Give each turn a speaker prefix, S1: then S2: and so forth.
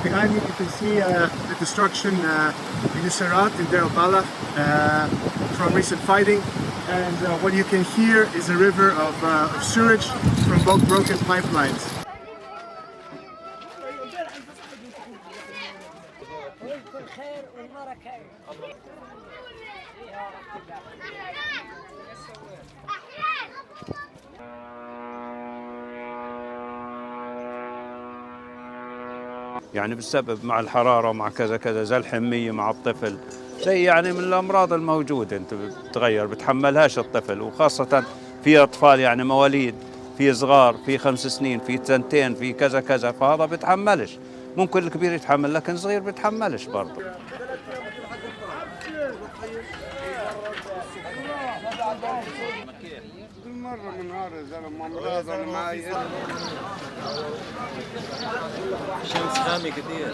S1: Behind me you can see the destruction in Nuseirat, in Deir al-Balah, from recent fighting. And what you can hear is a river of sewage from both broken pipelines.
S2: يعني بسبب مع الحرارة ومع كذا كذا زي الحمية مع الطفل، زي يعني من الأمراض الموجودة أنت بتغير بتحملهاش الطفل، وخاصة في أطفال يعني مواليد، في صغار، في 5 سنين، في 2 في كذا كذا، فهذا بتحملش. ممكن الكبير يتحمل لكن صغير بتحملش برضه.
S3: كل مرة من هذا الزلمة أمراض أنا معي
S4: الشمس حامي كثير.